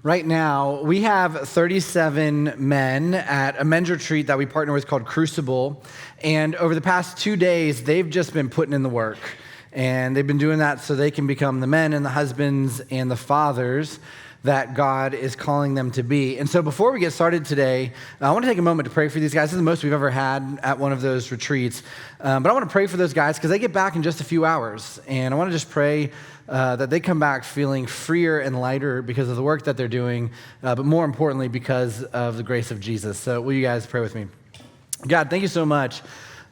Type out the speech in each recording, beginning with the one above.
Right now, we have 37 men at a men's retreat that we partner with called Crucible. And over the past 2 days, they've just been putting in the work. And they've been doing that so they can become the men and the husbands and the fathers that God is calling them to be. And so before we get started today, I want to take a moment to pray for these guys. This is the most we've ever had at one of those retreats. But I want to pray for those guys because they get back in just a few hours. And I want to just pray that they come back feeling freer and lighter because of the work that they're doing, but more importantly, because of the grace of Jesus. So will you guys pray with me? God, thank you so much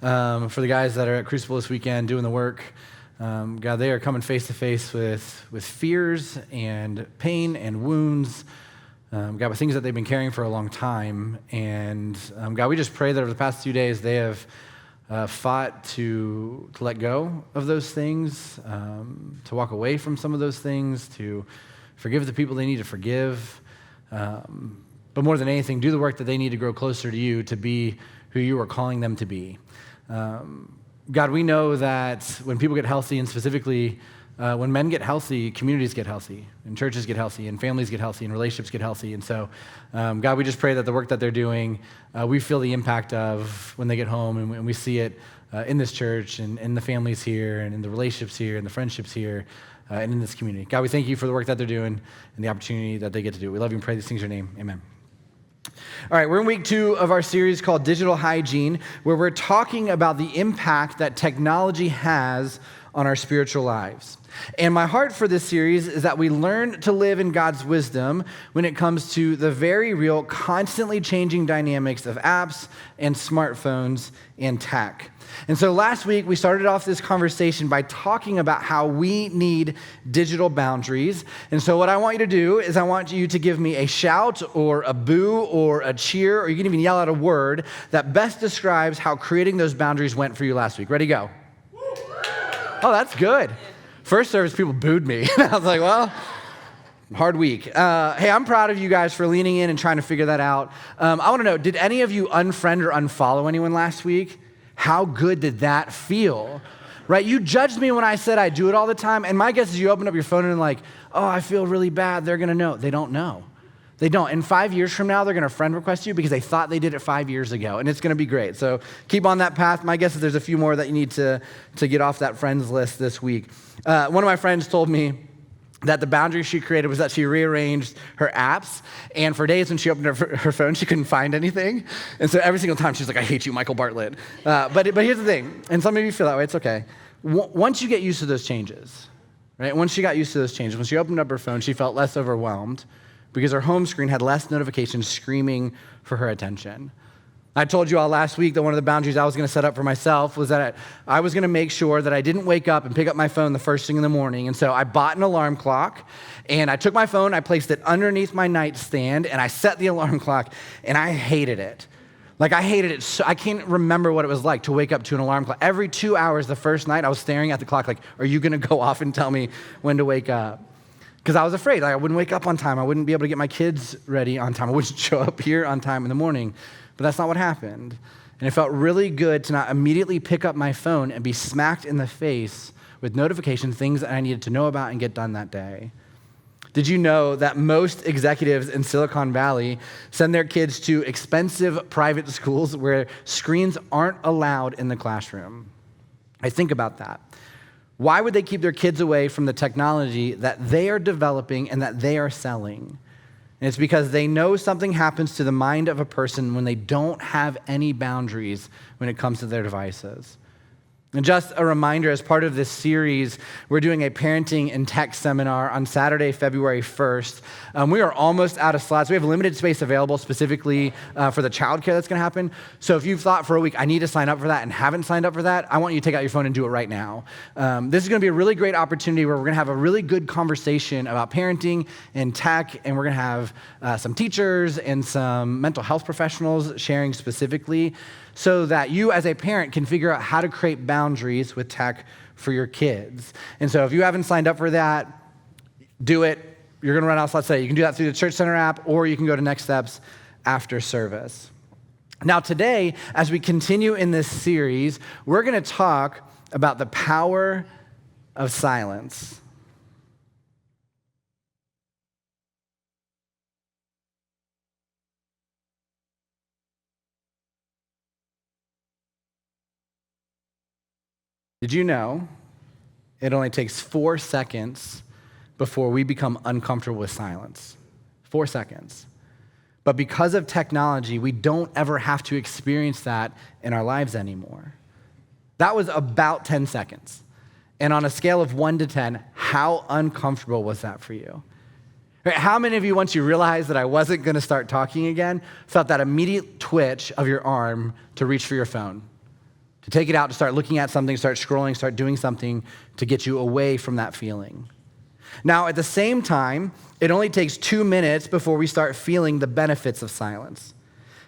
for the guys that are at Crucible this weekend doing the work. God, they are coming face to face with fears and pain and wounds, God, with things that they've been carrying for a long time. And God, we just pray that over the past 2 days, they have fought to let go of those things, to walk away from some of those things, to forgive the people they need to forgive. But more than anything, do the work that they need to grow closer to you, to be who you are calling them to be. God, we know that when people get healthy, and specifically when men get healthy, communities get healthy, and churches get healthy, and families get healthy, and relationships get healthy. And so, God, we just pray that the work that they're doing, we feel the impact of when they get home, and we see it in this church, and in the families here, and in the relationships here, and the friendships here, and in this community. God, we thank you for the work that they're doing and the opportunity that they get to do. We love you and pray these things in your name. Amen. All right, we're in week 2 of our series called Digital Hygiene, where we're talking about the impact that technology has on our spiritual lives. And my heart for this series is that we learn to live in God's wisdom when it comes to the very real, constantly changing dynamics of apps and smartphones and tech. And so last week, we started off this conversation by talking about how we need digital boundaries. And so what I want you to do is I want you to give me a shout or a boo or a cheer, or you can even yell out a word that best describes how creating those boundaries went for you last week. Ready, go. Oh, that's good. First service, people booed me. I was like, well, hard week. Hey, I'm proud of you guys for leaning in and trying to figure that out. I want to know, did any of you unfriend or unfollow anyone last week? How good did that feel? Right? You judged me when I said I do it all the time, and my guess is you open up your phone and like, oh, I feel really bad. They're going to know. They don't know. They don't. And 5 years from now, they're going to friend request you because they thought they did it 5 years ago, and it's going to be great. So keep on that path. My guess is there's a few more that you need to get off that friends list this week. One of my friends told me that the boundary she created was that she rearranged her apps, and for days when she opened her phone, she couldn't find anything. And so every single time, she's like, I hate you, Michael Bartlett. But here's the thing, and some of you feel that way, it's okay. Once you get used to those changes, right? Once she got used to those changes, when she opened up her phone, she felt less overwhelmed because her home screen had less notifications screaming for her attention. I told you all last week that one of the boundaries I was going to set up for myself was that I was going to make sure that I didn't wake up and pick up my phone the first thing in the morning. And so I bought an alarm clock, and I took my phone, I placed it underneath my nightstand, and I set the alarm clock, and I hated it. Like, I hated it. So I can't remember what it was like to wake up to an alarm clock. Every 2 hours the first night, I was staring at the clock like, are you going to go off and tell me when to wake up? Because I was afraid I wouldn't wake up on time. I wouldn't be able to get my kids ready on time. I wouldn't show up here on time in the morning. But that's not what happened. And it felt really good to not immediately pick up my phone and be smacked in the face with notifications, things that I needed to know about and get done that day. Did you know that most executives in Silicon Valley send their kids to expensive private schools where screens aren't allowed in the classroom? I think about that. Why would they keep their kids away from the technology that they are developing and that they are selling? And it's because they know something happens to the mind of a person when they don't have any boundaries when it comes to their devices. And just a reminder, as part of this series, we're doing a parenting and tech seminar on Saturday, February 1st. We are almost out of slots. We have limited space available specifically for the childcare that's going to happen. So if you've thought for a week, I need to sign up for that and haven't signed up for that, I want you to take out your phone and do it right now. This is going to be a really great opportunity where we're going to have a really good conversation about parenting and tech, and we're going to have some teachers and some mental health professionals sharing specifically, so that you as a parent can figure out how to create boundaries with tech for your kids. And so if you haven't signed up for that, do it. You're gonna run out of slots today. You can do that through the Church Center app, or you can go to Next Steps after service. Now today, as we continue in this series, we're gonna talk about the power of silence. Did you know it only takes 4 seconds before we become uncomfortable with silence? 4 seconds. But because of technology, we don't ever have to experience that in our lives anymore. That was about 10 seconds. And on a scale of 1 to 10, how uncomfortable was that for you? How many of you, once you realized that I wasn't going to start talking again, felt that immediate twitch of your arm to reach for your phone, to take it out, to start looking at something, start scrolling, start doing something to get you away from that feeling? Now, at the same time, it only takes 2 minutes before we start feeling the benefits of silence.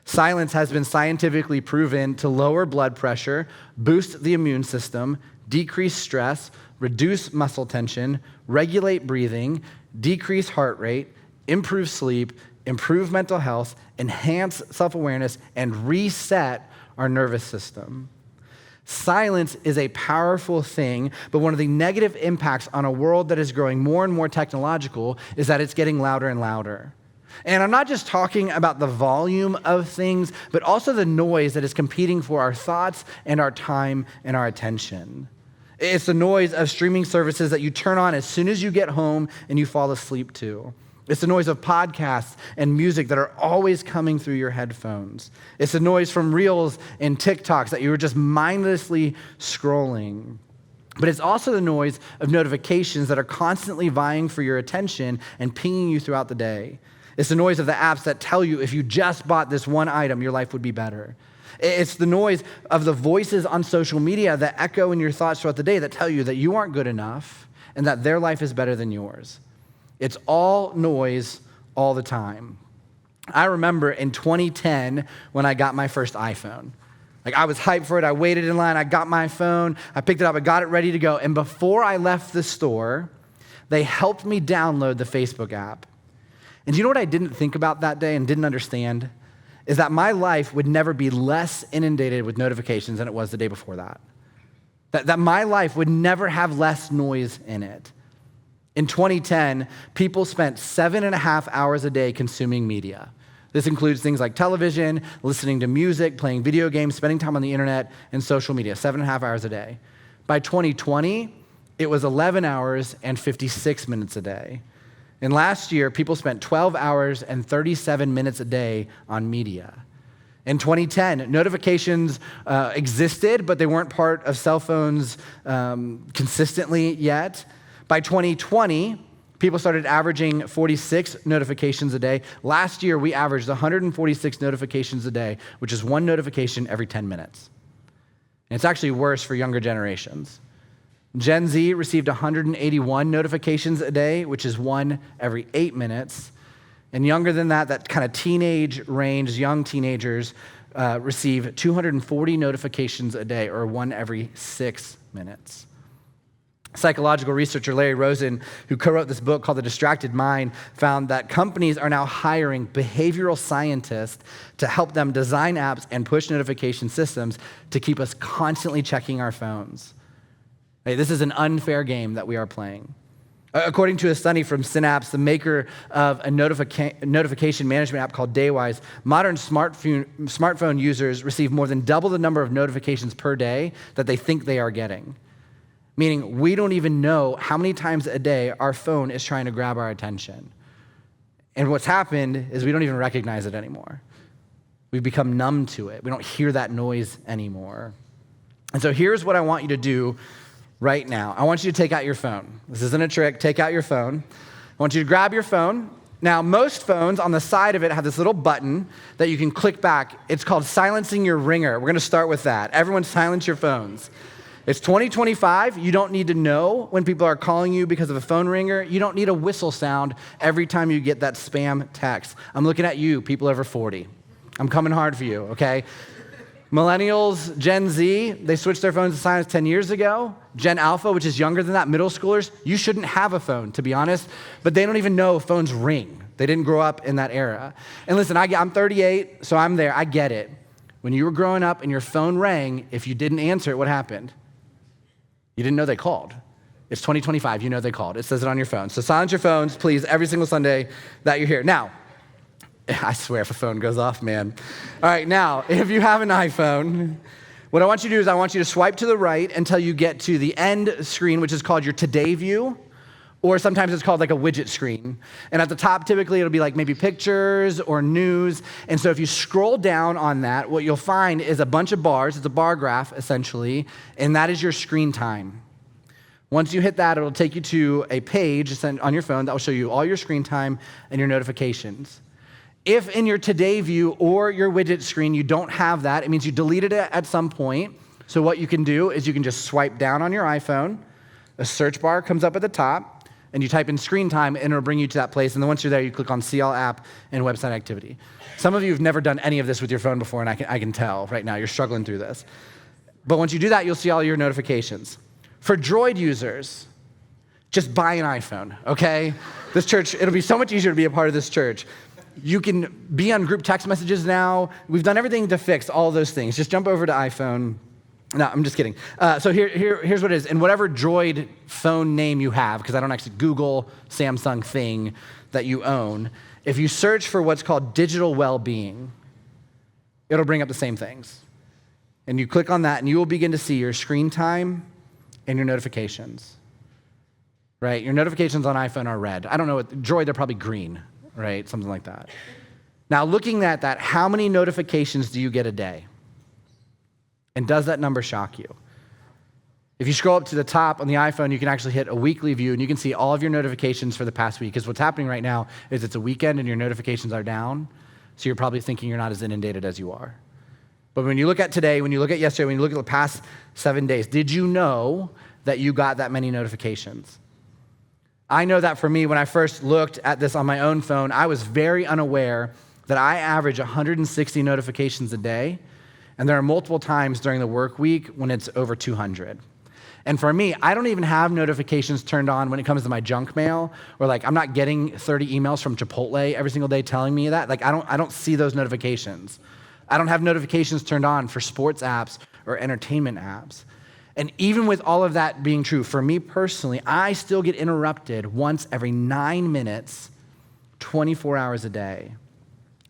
Silence has been scientifically proven to lower blood pressure, boost the immune system, decrease stress, reduce muscle tension, regulate breathing, decrease heart rate, improve sleep, improve mental health, enhance self-awareness, and reset our nervous system. Silence is a powerful thing, but one of the negative impacts on a world that is growing more and more technological is that it's getting louder and louder. And I'm not just talking about the volume of things, but also the noise that is competing for our thoughts and our time and our attention. It's the noise of streaming services that you turn on as soon as you get home and you fall asleep to. It's the noise of podcasts and music that are always coming through your headphones. It's the noise from Reels and TikToks that you were just mindlessly scrolling. But it's also the noise of notifications that are constantly vying for your attention and pinging you throughout the day. It's the noise of the apps that tell you if you just bought this one item, your life would be better. It's the noise of the voices on social media that echo in your thoughts throughout the day that tell you that you aren't good enough and that their life is better than yours. It's all noise all the time. I remember in 2010 when I got my first iPhone. I was hyped for it. I waited in line. I got my phone. I picked it up. I got it ready to go. And before I left the store, they helped me download the Facebook app. And you know what I didn't think about that day and didn't understand? Is that my life would never be less inundated with notifications than it was the day before that. That my life would never have less noise in it. In 2010, people spent 7.5 hours a day consuming media. This includes things like television, listening to music, playing video games, spending time on the internet, and social media, 7.5 hours a day. By 2020, it was 11 hours and 56 minutes a day. And last year, people spent 12 hours and 37 minutes a day on media. In 2010, notifications existed, but they weren't part of cell phones consistently yet. By 2020, people started averaging 46 notifications a day. Last year, we averaged 146 notifications a day, which is one notification every 10 minutes. And it's actually worse for younger generations. Gen Z received 181 notifications a day, which is one every 8 minutes. And younger than that, that kind of teenage range, young teenagers receive 240 notifications a day, or one every 6 minutes. Psychological researcher Larry Rosen, who co-wrote this book called The Distracted Mind, found that companies are now hiring behavioral scientists to help them design apps and push notification systems to keep us constantly checking our phones. Hey, this is an unfair game that we are playing. According to a study from Synapse, the maker of a notification management app called Daywise, modern smartphone users receive more than double the number of notifications per day that they think they are getting. Meaning we don't even know how many times a day our phone is trying to grab our attention. And what's happened is we don't even recognize it anymore. We've become numb to it. We don't hear that noise anymore. And so here's what I want you to do right now. I want you to take out your phone. This isn't a trick. Take out your phone. I want you to grab your phone. Now, most phones on the side of it have this little button that you can click back. It's called silencing your ringer. We're going to start with that. Everyone silence your phones. It's 2025. You don't need to know when people are calling you because of a phone ringer. You don't need a whistle sound every time you get that spam text. I'm looking at you, people over 40. I'm coming hard for you, okay? Millennials, Gen Z, they switched their phones to silence 10 years ago. Gen Alpha, which is younger than that, middle schoolers, you shouldn't have a phone, to be honest, but they don't even know phones ring. They didn't grow up in that era. And listen, I'm 38, so I'm there. I get it. When you were growing up and your phone rang, if you didn't answer it, what happened? You didn't know they called. It's 2025, you know they called. It says it on your phone. So silence your phones, please, every single Sunday that you're here. Now, I swear if a phone goes off, man. All right, now, if you have an iPhone, What I want you to do is I want you to swipe to the right until you get to the end screen, which is called your Today view, or sometimes it's called like a widget screen. And at the top, typically it'll be like maybe pictures or news. And so if you scroll down on that, what you'll find is a bunch of bars. It's a bar graph, essentially, and that is your screen time. Once you hit that, it'll take you to a page on your phone that will show you all your screen time and your notifications. If in your Today view or your widget screen you don't have that, it means you deleted it at some point. So what you can do is you can just swipe down on your iPhone, a search bar comes up at the top, and you type in screen time, and it'll bring you to that place. And then once you're there, you click on See All App and Website Activity. Some of you have never done any of this with your phone before, and I can tell right now you're struggling through this. But once you do that, you'll see all your notifications. For Droid users, just buy an iPhone, okay? This church, it'll be so much easier to be a part of this church. You can be on group text messages now. We've done everything to fix all those things. Just jump over to iPhone. No, I'm just kidding. So here's what it is. In whatever Droid phone name you have, because I don't actually Google Samsung thing that you own, if you search for what's called digital well-being, it'll bring up the same things. And you click on that, and you will begin to see your screen time and your notifications, right? Your notifications on iPhone are red. I don't know, Droid, they're probably green, right? Something like that. Now, looking at that, how many notifications do you get a day? And does that number shock you? If you scroll up to the top on the iPhone, you can actually hit a weekly view, and you can see all of your notifications for the past week. Because what's happening right now is it's a weekend, and your notifications are down, so you're probably thinking you're not as inundated as you are. But when you look at today, when you look at yesterday, when you look at the past 7 days, did you know that you got that many notifications? I know that for me, when I first looked at this on my own phone, I was very unaware that I average 160 notifications a day, and there are multiple times during the work week when it's over 200. And for me, I don't even have notifications turned on when it comes to my junk mail, or like I'm not getting 30 emails from Chipotle every single day telling me that. Like I don't see those notifications. I don't have notifications turned on for sports apps or entertainment apps. And even with all of that being true, for me personally, I still get interrupted once every 9 minutes, 24 hours a day.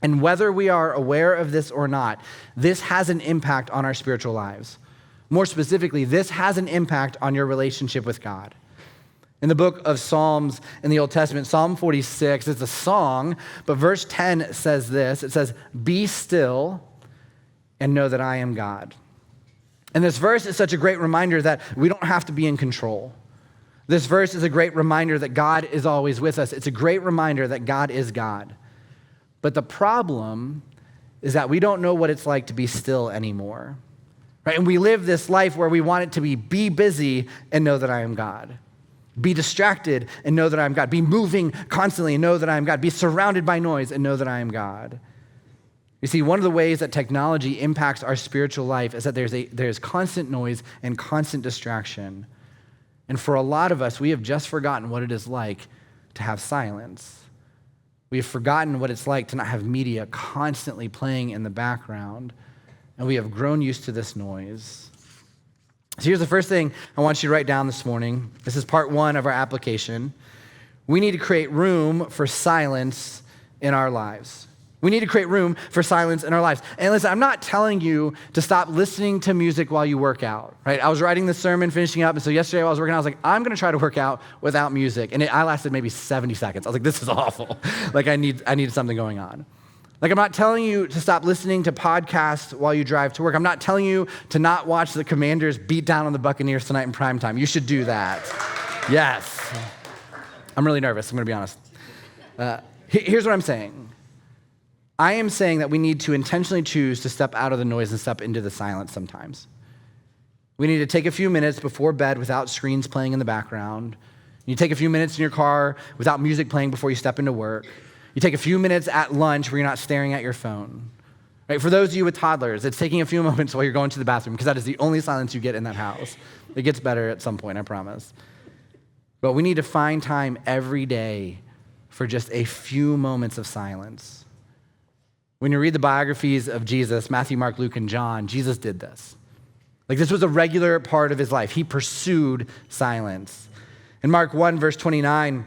And whether we are aware of this or not, this has an impact on our spiritual lives. More specifically, this has an impact on your relationship with God. In the book of Psalms in the Old Testament, Psalm 46, it's a song, but verse 10 says this. It says, "Be still and know that I am God." And this verse is such a great reminder that we don't have to be in control. This verse is a great reminder that God is always with us. It's a great reminder that God is God. But the problem is that we don't know what it's like to be still anymore, right? And we live this life where we want it to be busy and know that I am God. Be distracted and know that I am God. Be moving constantly and know that I am God. Be surrounded by noise and know that I am God. You see, one of the ways that technology impacts our spiritual life is that there's constant noise and constant distraction. And for a lot of us, we have just forgotten what it is like to have silence. We have forgotten what it's like to not have media constantly playing in the background, and we have grown used to this noise. So here's the first thing I want you to write down this morning. This is part one of our application. We need to create room for silence in our lives. We need to create room for silence in our lives. And listen, I'm not telling you to stop listening to music while you work out, right? I was writing this sermon, finishing up, and so yesterday while I was working out, I was like, I'm going to try to work out without music. And I lasted maybe 70 seconds. I was like, this is awful. Like, I need something going on. Like, I'm not telling you to stop listening to podcasts while you drive to work. I'm not telling you to not watch the Commanders beat down on the Buccaneers tonight in prime time. You should do that. Yes. I'm really nervous, I'm going to be honest. Here's what I'm saying. I am saying that we need to intentionally choose to step out of the noise and step into the silence sometimes. We need to take a few minutes before bed without screens playing in the background. You take a few minutes in your car without music playing before you step into work. You take a few minutes at lunch where you're not staring at your phone. Right? For those of you with toddlers, it's taking a few moments while you're going to the bathroom because that is the only silence you get in that house. It gets better at some point, I promise. But we need to find time every day for just a few moments of silence. When you read the biographies of Jesus, Matthew, Mark, Luke, and John, Jesus did this. Like, this was a regular part of his life. He pursued silence. In Mark 1, verse 29,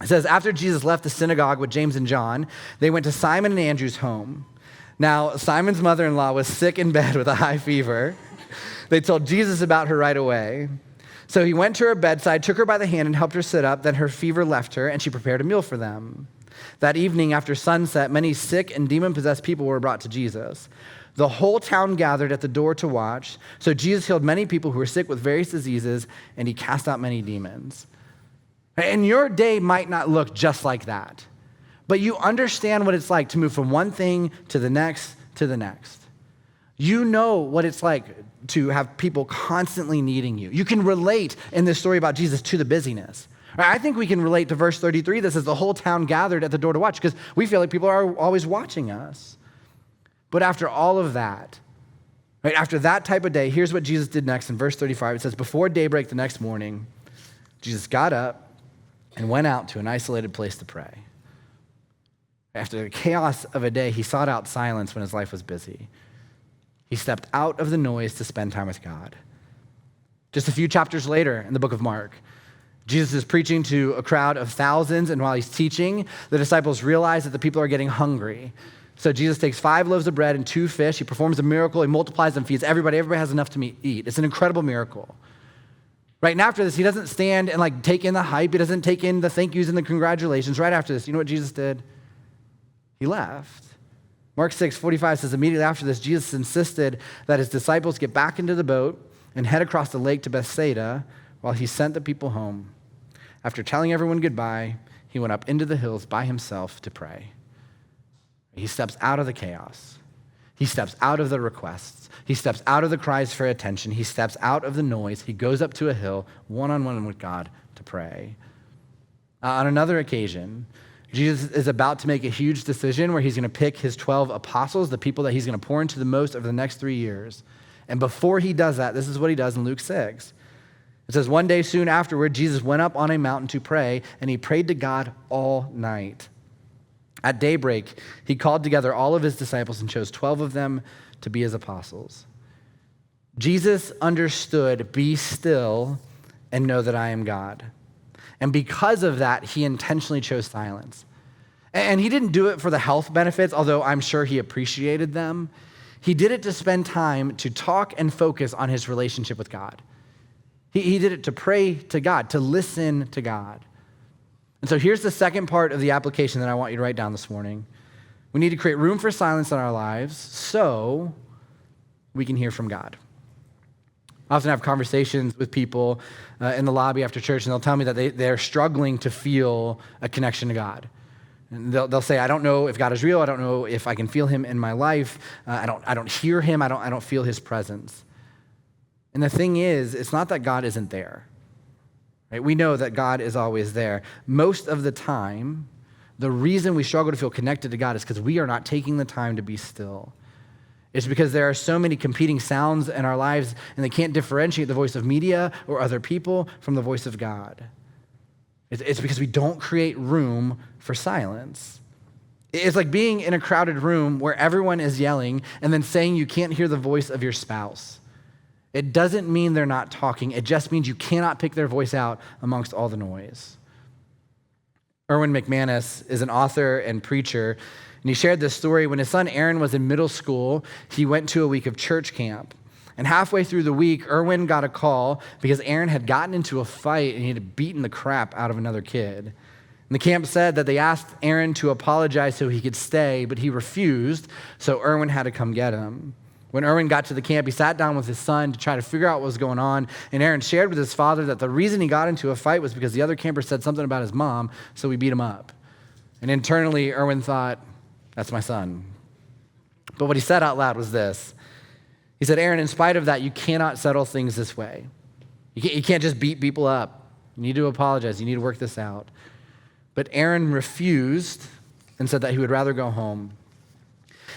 it says, after Jesus left the synagogue with James and John, they went to Simon and Andrew's home. Now, Simon's mother-in-law was sick in bed with a high fever. They told Jesus about her right away. So he went to her bedside, took her by the hand, and helped her sit up. Then her fever left her, and she prepared a meal for them. That evening, after sunset, many sick and demon-possessed people were brought to Jesus. The whole town gathered at the door to watch. So Jesus healed many people who were sick with various diseases, and he cast out many demons. And your day might not look just like that, but you understand what it's like to move from one thing to the next to the next. You know what it's like to have people constantly needing you. You can relate in this story about Jesus to the busyness. I think we can relate to verse 33 that says the whole town gathered at the door to watch because we feel like people are always watching us. But after all of that, right, after that type of day, here's what Jesus did next in verse 35. It says, before daybreak the next morning, Jesus got up and went out to an isolated place to pray. After the chaos of a day, he sought out silence when his life was busy. He stepped out of the noise to spend time with God. Just a few chapters later in the book of Mark, Jesus is preaching to a crowd of thousands, and while he's teaching, the disciples realize that the people are getting hungry. So Jesus takes 5 loaves of bread and 2 fish. He performs a miracle. He multiplies them, feeds everybody. Everybody has enough to eat. It's an incredible miracle. Right, and after this, he doesn't stand and take in the hype. He doesn't take in the thank yous and the congratulations. Right after this, you know what Jesus did? He left. Mark 6:45 says, immediately after this, Jesus insisted that his disciples get back into the boat and head across the lake to Bethsaida while he sent the people home. After telling everyone goodbye, he went up into the hills by himself to pray. He steps out of the chaos. He steps out of the requests. He steps out of the cries for attention. He steps out of the noise. He goes up to a hill, one-on-one with God, to pray. On another occasion, Jesus is about to make a huge decision where he's going to pick his 12 apostles, the people that he's going to pour into the most over the next 3 years. And before he does that, this is what he does in Luke 6. It says, one day soon afterward, Jesus went up on a mountain to pray, and he prayed to God all night. At daybreak, he called together all of his disciples and chose 12 of them to be his apostles. Jesus understood, be still and know that I am God. And because of that, he intentionally chose silence. And he didn't do it for the health benefits, although I'm sure he appreciated them. He did it to spend time to talk and focus on his relationship with God. He did it to pray to God, to listen to God. And so here's the second part of the application that I want you to write down this morning. We need to create room for silence in our lives so we can hear from God. I often have conversations with people in the lobby after church, and they'll tell me that they're struggling to feel a connection to God. And they'll say, I don't know if God is real. I don't know if I can feel him in my life. I don't hear him. I don't feel his presence. And the thing is, it's not that God isn't there. Right? We know that God is always there. Most of the time, the reason we struggle to feel connected to God is because we are not taking the time to be still. It's because there are so many competing sounds in our lives, and they can't differentiate the voice of media or other people from the voice of God. It's because we don't create room for silence. It's like being in a crowded room where everyone is yelling and then saying you can't hear the voice of your spouse. It doesn't mean they're not talking. It just means you cannot pick their voice out amongst all the noise. Erwin McManus is an author and preacher, and he shared this story. When his son Aaron was in middle school, he went to a week of church camp. And halfway through the week, Erwin got a call because Aaron had gotten into a fight and he had beaten the crap out of another kid. And the camp said that they asked Aaron to apologize so he could stay, but he refused, so Erwin had to come get him. When Erwin got to the camp, he sat down with his son to try to figure out what was going on, and Aaron shared with his father that the reason he got into a fight was because the other camper said something about his mom, so we beat him up. And internally, Erwin thought, that's my son. But what he said out loud was this. He said, Aaron, in spite of that, you cannot settle things this way. You can't just beat people up. You need to apologize. You need to work this out. But Aaron refused and said that he would rather go home.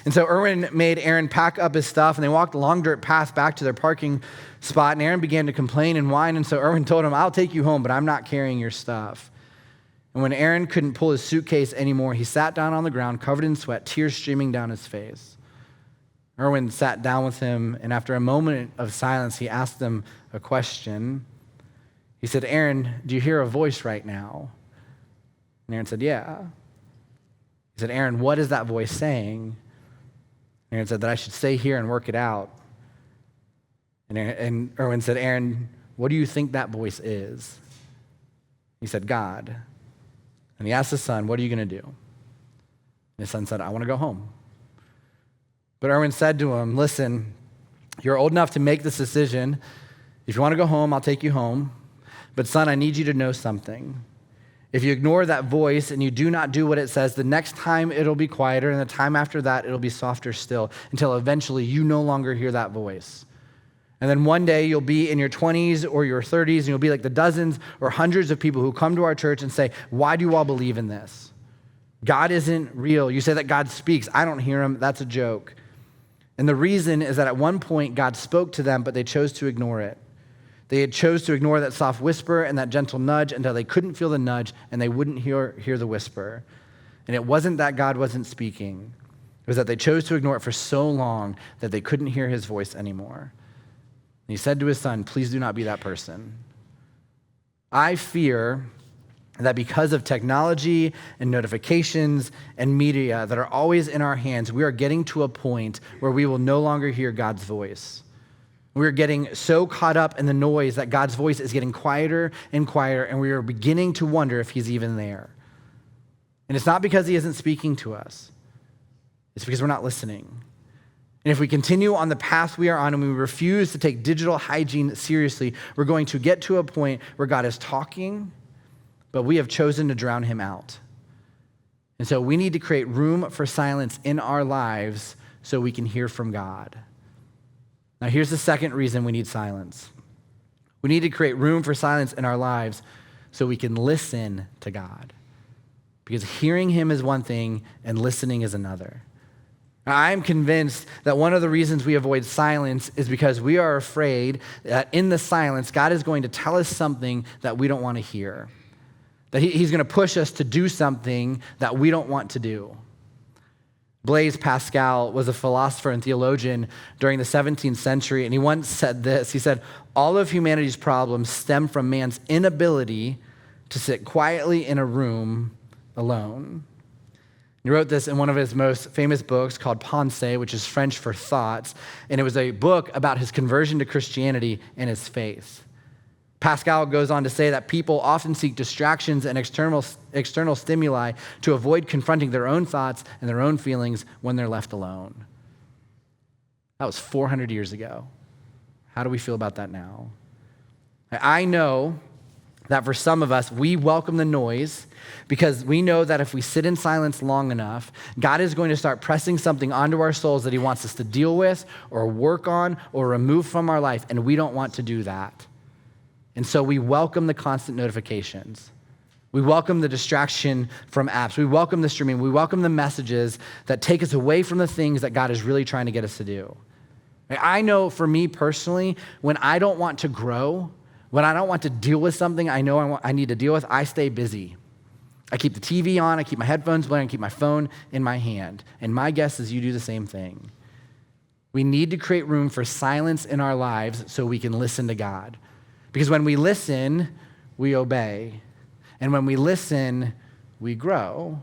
And so Erwin made Aaron pack up his stuff, and they walked a long dirt path back to their parking spot, and Aaron began to complain and whine, and so Erwin told him, I'll take you home, but I'm not carrying your stuff. And when Aaron couldn't pull his suitcase anymore, he sat down on the ground, covered in sweat, tears streaming down his face. Erwin sat down with him, and after a moment of silence, he asked him a question. He said, Aaron, do you hear a voice right now? And Aaron said, yeah. He said, Aaron, what is that voice saying? Aaron said that I should stay here and work it out. And Erwin said, Aaron, what do you think that voice is? He said, God. And he asked his son, what are you going to do? And his son said, I want to go home. But Erwin said to him, listen, you're old enough to make this decision. If you want to go home, I'll take you home. But son, I need you to know something. If you ignore that voice and you do not do what it says, the next time it'll be quieter, and the time after that it'll be softer still, until eventually you no longer hear that voice. And then one day you'll be in your 20s or your 30s, and you'll be like the dozens or hundreds of people who come to our church and say, why do you all believe in this? God isn't real. You say that God speaks. I don't hear him. That's a joke. And the reason is that at one point God spoke to them, but they chose to ignore it. They had chose to ignore that soft whisper and that gentle nudge until they couldn't feel the nudge and they wouldn't hear the whisper. And it wasn't that God wasn't speaking. It was that they chose to ignore it for so long that they couldn't hear his voice anymore. And he said to his son, please do not be that person. I fear that because of technology and notifications and media that are always in our hands, we are getting to a point where we will no longer hear God's voice. We're getting so caught up in the noise that God's voice is getting quieter and quieter, and we are beginning to wonder if he's even there. And it's not because he isn't speaking to us. It's because we're not listening. And if we continue on the path we are on and we refuse to take digital hygiene seriously, we're going to get to a point where God is talking, but we have chosen to drown him out. And so we need to create room for silence in our lives so we can hear from God. Now, here's the second reason we need silence. We need to create room for silence in our lives so we can listen to God. Because hearing him is one thing and listening is another. I'm convinced that one of the reasons we avoid silence is because we are afraid that in the silence, God is going to tell us something that we don't want to hear. That he's going to push us to do something that we don't want to do. Blaise Pascal was a philosopher and theologian during the 17th century, and he once said this. He said, all of humanity's problems stem from man's inability to sit quietly in a room alone. He wrote this in one of his most famous books called Pensées, which is French for thoughts, and it was a book about his conversion to Christianity and his faith. Pascal goes on to say that people often seek distractions and external stimuli to avoid confronting their own thoughts and their own feelings when they're left alone. That was 400 years ago. How do we feel about that now? I know that for some of us, we welcome the noise because we know that if we sit in silence long enough, God is going to start pressing something onto our souls that he wants us to deal with or work on or remove from our life, and we don't want to do that. And so we welcome the constant notifications. We welcome the distraction from apps. We welcome the streaming. We welcome the messages that take us away from the things that God is really trying to get us to do. I know for me personally, when I don't want to grow, when I don't want to deal with something I know I need to deal with, I stay busy. I keep the TV on, I keep my headphones playing, I keep my phone in my hand. And my guess is you do the same thing. We need to create room for silence in our lives so we can listen to God. Because when we listen, we obey. And when we listen, we grow.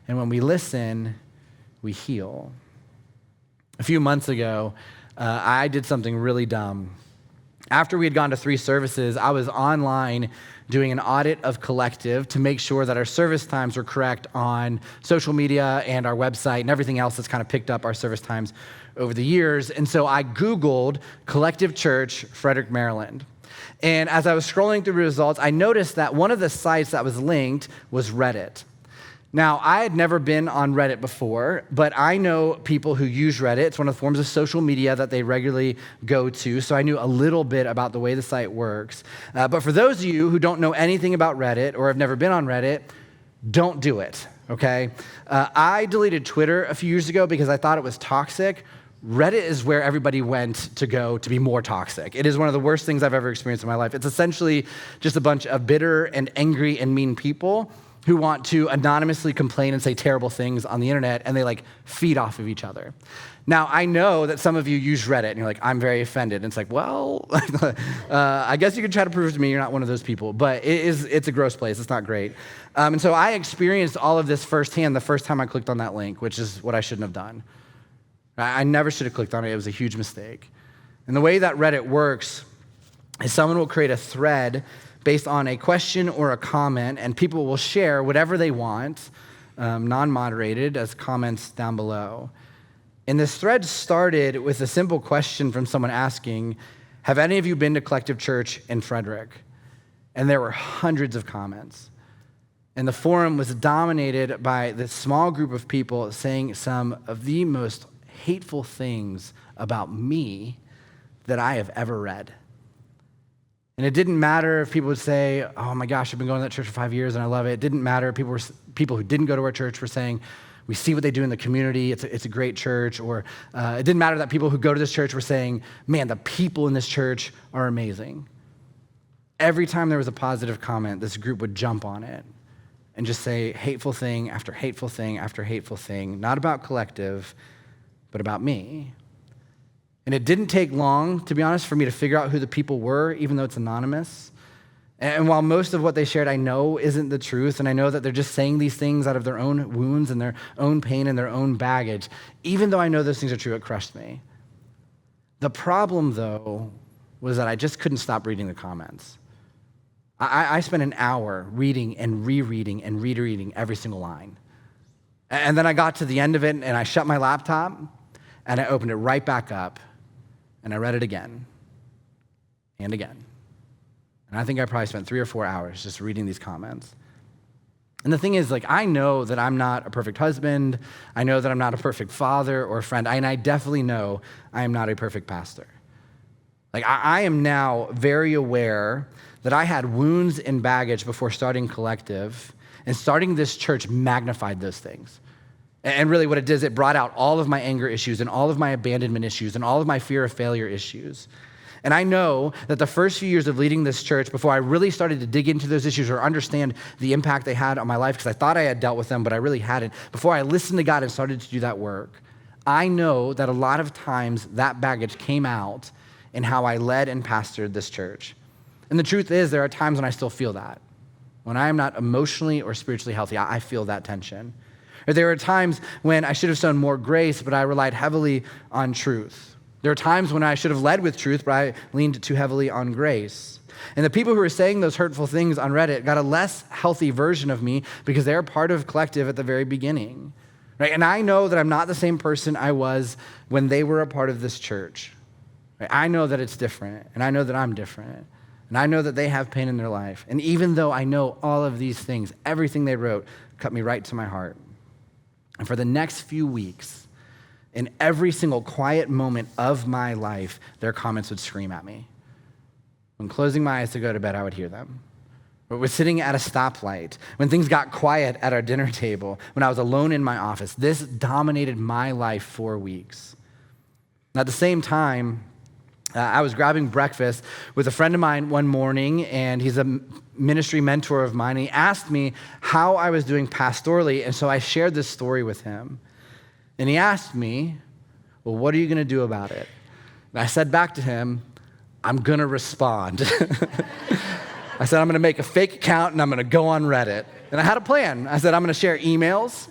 And when we listen, we heal. A few months ago, I did something really dumb. After we had gone to 3 services, I was online doing an audit of Collective to make sure that our service times were correct on social media and our website and everything else that's kind of picked up our service times over the years. And so I Googled Collective Church, Frederick, Maryland. And as I was scrolling through the results, I noticed that one of the sites that was linked was Reddit. Now, I had never been on Reddit before, but I know people who use Reddit. It's one of the forms of social media that they regularly go to, so I knew a little bit about the way the site works. But for those of you who don't know anything about Reddit or have never been on Reddit, don't do it, okay? I deleted Twitter a few years ago because I thought it was toxic. Reddit is where everybody went to go to be more toxic. It is one of the worst things I've ever experienced in my life. It's essentially just a bunch of bitter and angry and mean people who want to anonymously complain and say terrible things on the internet, and they feed off of each other. Now, I know that some of you use Reddit, and you're like, I'm very offended. And it's well, I guess you could try to prove to me you're not one of those people, but it's a gross place. It's not great. And so I experienced all of this firsthand the first time I clicked on that link, which is what I shouldn't have done. I never should have clicked on it. It was a huge mistake. And the way that Reddit works is someone will create a thread based on a question or a comment, and people will share whatever they want, non-moderated, as comments down below. And this thread started with a simple question from someone asking, have any of you been to Collective Church in Frederick? And there were hundreds of comments. And the forum was dominated by this small group of people saying some of the most hateful things about me that I have ever read. And it didn't matter if people would say, oh my gosh, I've been going to that church for 5 years and I love it. It didn't matter. People who didn't go to our church were saying, we see what they do in the community. It's a great church. Or it didn't matter that people who go to this church were saying, man, the people in this church are amazing. Every time there was a positive comment, this group would jump on it and just say hateful thing after hateful thing after hateful thing, not about Collective, but about me. And it didn't take long, to be honest, for me to figure out who the people were, even though it's anonymous. And while most of what they shared I know isn't the truth, and I know that they're just saying these things out of their own wounds and their own pain and their own baggage, even though I know those things are true, it crushed me. The problem, though, was that I just couldn't stop reading the comments. I spent an hour reading and rereading and rereading every single line. And then I got to the end of it, and I shut my laptop, and I opened it right back up, and I read it again and again. And I think I probably spent 3 or 4 hours just reading these comments. And the thing is, I know that I'm not a perfect husband. I know that I'm not a perfect father or friend. And I definitely know I am not a perfect pastor. I am now very aware that I had wounds and baggage before starting Collective, and starting this church magnified those things. And really what it did is it brought out all of my anger issues and all of my abandonment issues and all of my fear of failure issues. And I know that the first few years of leading this church, before I really started to dig into those issues or understand the impact they had on my life, because I thought I had dealt with them, but I really hadn't, before I listened to God and started to do that work, I know that a lot of times that baggage came out in how I led and pastored this church. And the truth is, there are times when I still feel that. When I am not emotionally or spiritually healthy, I feel that tension. Or there are times when I should have shown more grace, but I relied heavily on truth. There are times when I should have led with truth, but I leaned too heavily on grace. And the people who were saying those hurtful things on Reddit got a less healthy version of me because they're part of Collective at the very beginning. Right? And I know that I'm not the same person I was when they were a part of this church. Right? I know that it's different, and I know that I'm different. And I know that they have pain in their life. And even though I know all of these things, everything they wrote cut me right to my heart. And for the next few weeks, in every single quiet moment of my life, their comments would scream at me. When closing my eyes to go to bed, I would hear them. When we're sitting at a stoplight, when things got quiet at our dinner table, when I was alone in my office, this dominated my life for weeks. And at the same time, I was grabbing breakfast with a friend of mine one morning, and he's a ministry mentor of mine. And he asked me how I was doing pastorally, and so I shared this story with him. And he asked me, well, what are you going to do about it? And I said back to him, I'm going to respond. I said, I'm going to make a fake account, and I'm going to go on Reddit. And I had a plan. I said, I'm going to share emails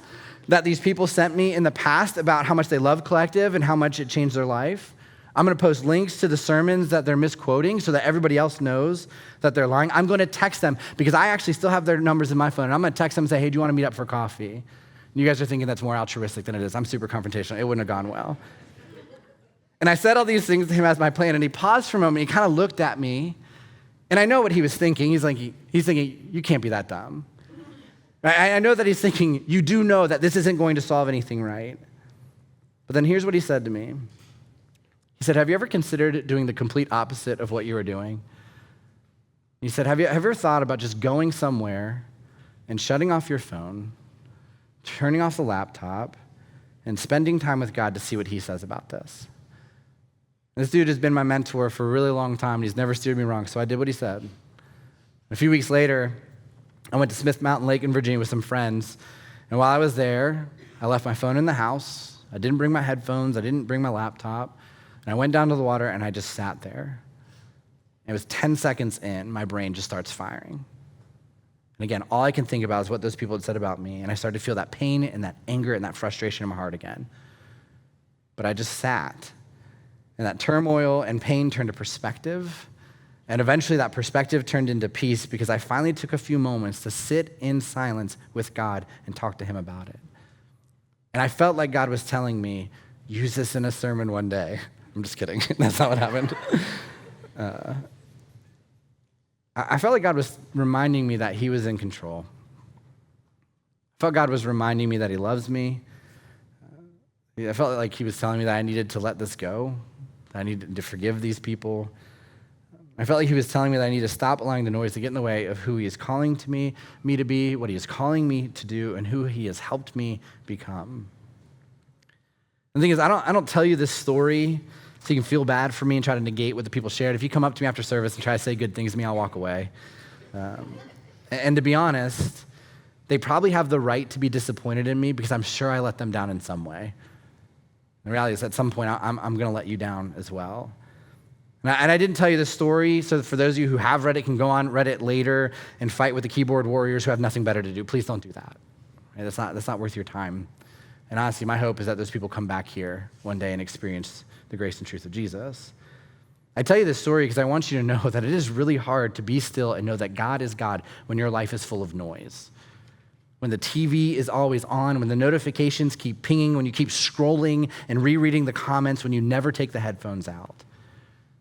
that these people sent me in the past about how much they love Collective and how much it changed their life. I'm going to post links to the sermons that they're misquoting so that everybody else knows that they're lying. I'm going to text them because I actually still have their numbers in my phone. And I'm going to text them and say, hey, do you want to meet up for coffee? And you guys are thinking that's more altruistic than it is. I'm super confrontational. It wouldn't have gone well. And I said all these things to him as my plan, and he paused for a moment. He kind of looked at me, and I know what he was thinking. He's thinking, you can't be that dumb. Right? I know that he's thinking, you do know that this isn't going to solve anything, right? But then here's what he said to me. He said, have you ever considered doing the complete opposite of what you were doing? He said, have you ever thought about just going somewhere and shutting off your phone, turning off the laptop, and spending time with God to see what he says about this? This dude has been my mentor for a really long time, and he's never steered me wrong, so I did what he said. A few weeks later, I went to Smith Mountain Lake in Virginia with some friends, and while I was there, I left my phone in the house. I didn't bring my headphones. I didn't bring my laptop. And I went down to the water, and I just sat there. It was 10 seconds in, my brain just starts firing. And again, all I can think about is what those people had said about me, and I started to feel that pain and that anger and that frustration in my heart again. But I just sat. And that turmoil and pain turned to perspective. And eventually that perspective turned into peace because I finally took a few moments to sit in silence with God and talk to him about it. And I felt like God was telling me, use this in a sermon one day. I'm just kidding. That's not what happened. I felt like God was reminding me that he was in control. I felt God was reminding me that he loves me. I felt like he was telling me that I needed to let this go, that I needed to forgive these people. I felt like he was telling me that I need to stop allowing the noise to get in the way of who he is calling me to be, what he is calling me to do, and who he has helped me become. The thing is, I don't tell you this story so you can feel bad for me and try to negate what the people shared. If you come up to me after service and try to say good things to me, I'll walk away. And to be honest, they probably have the right to be disappointed in me because I'm sure I let them down in some way. The reality is at some point, I'm going to let you down as well. And I didn't tell you this story, so for those of you who have read it, can go on, read it later, and fight with the keyboard warriors who have nothing better to do. Please don't do that. Right? That's not worth your time. And honestly, my hope is that those people come back here one day and experience the grace and truth of Jesus. I tell you this story because I want you to know that it is really hard to be still and know that God is God when your life is full of noise. When the TV is always on, when the notifications keep pinging, when you keep scrolling and rereading the comments, when you never take the headphones out.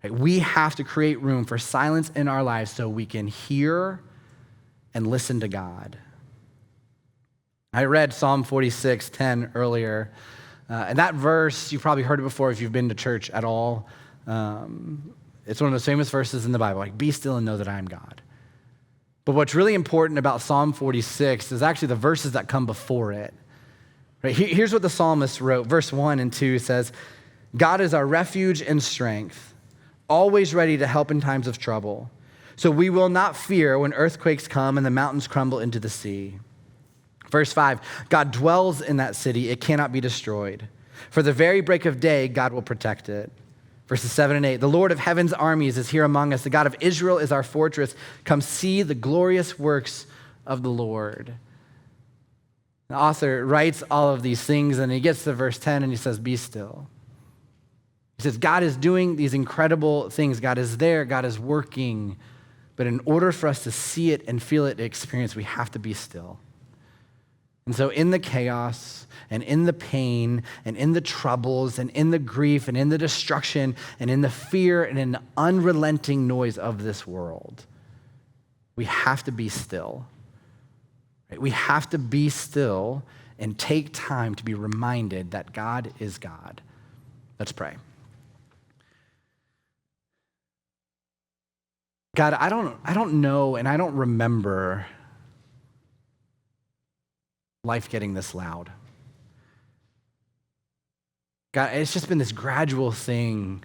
Right? We have to create room for silence in our lives so we can hear and listen to God. I read Psalm 46:10 earlier, and that verse, you've probably heard it before if you've been to church at all. It's one of those famous verses in the Bible, like, be still and know that I am God. But what's really important about Psalm 46 is actually the verses that come before it. Right? Here's what the psalmist wrote. Verse 1 and 2 says, God is our refuge and strength, always ready to help in times of trouble. So we will not fear when earthquakes come and the mountains crumble into the sea. Verse 5, God dwells in that city, it cannot be destroyed. For the very break of day, God will protect it. Verses 7 and 8, the Lord of heaven's armies is here among us. The God of Israel is our fortress. Come see the glorious works of the Lord. The author writes all of these things, and he gets to verse 10, and he says, be still. He says, God is doing these incredible things. God is there. God is working. But in order for us to see it and feel it and experience, we have to be still. And so in the chaos and in the pain and in the troubles and in the grief and in the destruction and in the fear and in the unrelenting noise of this world, we have to be still. Right? We have to be still and take time to be reminded that God is God. Let's pray. God, I don't know and I don't remember life getting this loud. God, it's just been this gradual thing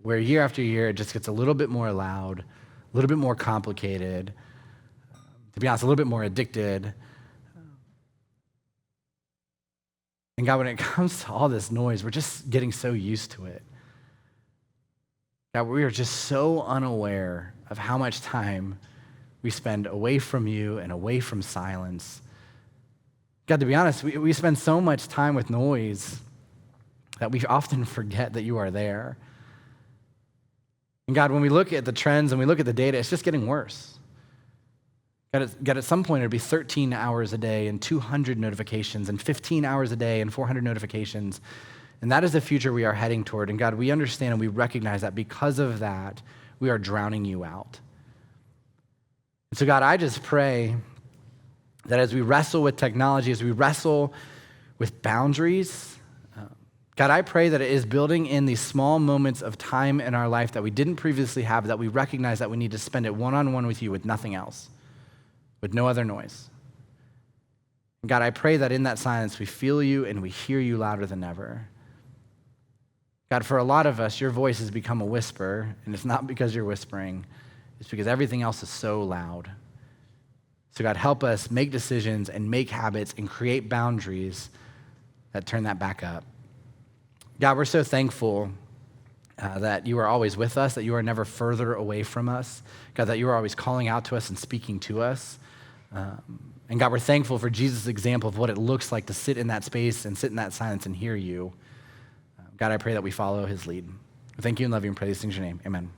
where year after year it just gets a little bit more loud, a little bit more complicated, to be honest, a little bit more addicted. And God, when it comes to all this noise, we're just getting so used to it. God, we are just so unaware of how much time we spend away from you and away from silence. God, to be honest, we spend so much time with noise that we often forget that you are there. And God, when we look at the trends and we look at the data, it's just getting worse. God, at some point it'll be 13 hours a day and 200 notifications and 15 hours a day and 400 notifications. And that is the future we are heading toward. And God, we understand and we recognize that because of that, we are drowning you out. And so God, I just pray that as we wrestle with technology, as we wrestle with boundaries, God, I pray that it is building in these small moments of time in our life that we didn't previously have, that we recognize that we need to spend it one-on-one with you with nothing else, with no other noise. And God, I pray that in that silence we feel you and we hear you louder than ever. God, for a lot of us, your voice has become a whisper, and it's not because you're whispering, it's because everything else is so loud. So God, help us make decisions and make habits and create boundaries that turn that back up. God, we're so thankful that you are always with us, that you are never further away from us. God, that you are always calling out to us and speaking to us. And God, we're thankful for Jesus' example of what it looks like to sit in that space and sit in that silence and hear you. God, I pray that we follow his lead. Thank you and love you and pray these things in your name. Amen.